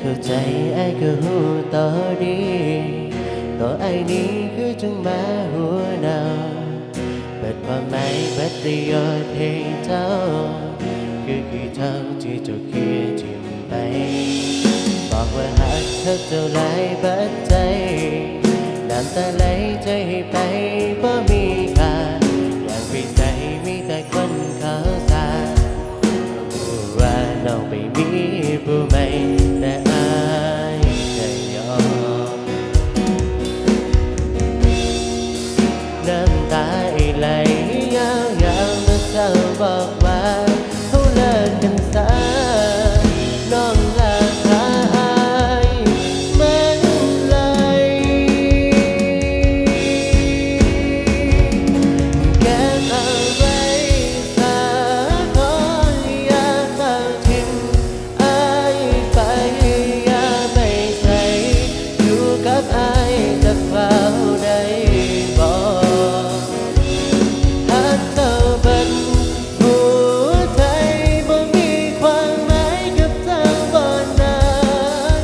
เข้าใจไอ้ก็หูต่อดีต่อไอ้นี้คือจังมาหัวหนาวเปิดความหมายเปิดประโยชน์ให้เจ้าคือเท่าที่เจ้าคิดทิ้งไปบอกว่าหากเธอเจ้าหลายบัดใจน้ำตาไหลใจให้ไปบ่มีค่าอย่างไปใส่มีแต่คนเขาสาว่าน้องไม่มีผู้ใหม่แต่อายจะยอมน้ำตาไหลยาวๆเมื่อเธอบอกว่าเขาเลิกกันซะน้องลาคาอายมันเลยแค่เอาไว้ซะขออย่าเฝ้าทิ้งอายไปอย่าไม่ใส่อยู่กับอายจะเฝ้าได้บ่หักเท่าบัดหัวใจบ่มีความหมายกับเจ้าบ่นาน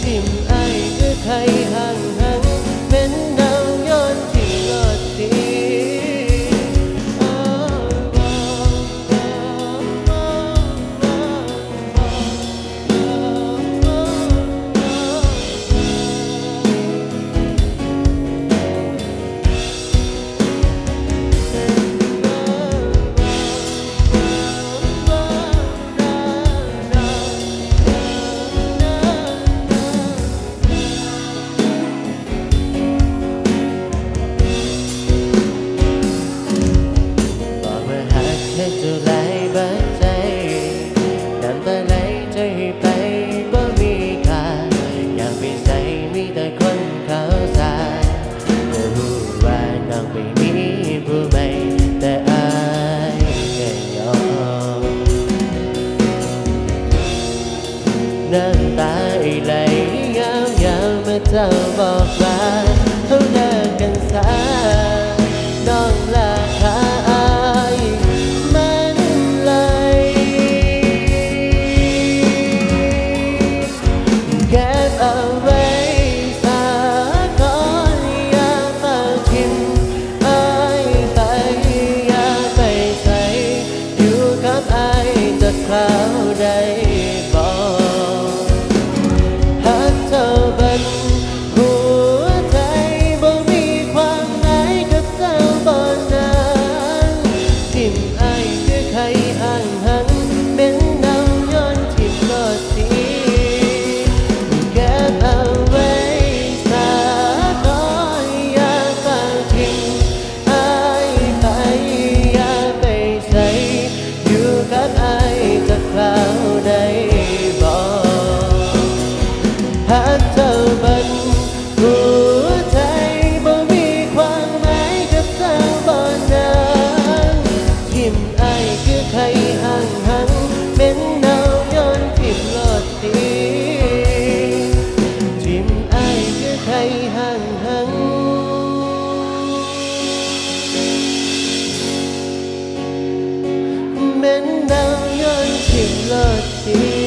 ทิ่มอายคือใครห่างเป็นดาวย้อนที่รอดดีบอกว่าหากเธอจะไหลบัดใจน้ำตาไหลใจให้ไปบ่มีค่าอยากไปใส่มีแต่คนเขาสาก็รู้ว่าน้องไม่มีผู้ใหม่แต่อายแค่ยอมน้ำตาไหลยาวๆเมื่อเจ้าบอกว่าเขาเลิกกันซะน้องลาคาอายมันเลยเก็บเอาไว้ซะก่อนอย่าเฝ้าทิ้งอายไปอย่าไปใส่อยู่กับอายจะคราวใดบ่หักเท่าบัดหัวใจบ่มีความหมายกับเจ้าบ่นานทิ่มอายคือใครห่างเป็นดาวย้อนทิ่มรอดทีแค่เอาไว้ซะก่อนอย่าเฝ้าทิ้งอายไปอย่าไปใส่อยู่กับอายจะคราวใดบ่หักเท่าบัดหัวใจบ่มีความหมายกับเจ้าบ่นานทิ่มอายคือใครห่างเป็นดาวย้อนทิ่มรอดดีทิ่มอายคือใครห่างเป็นดาวย้อนทิ่มรอดดี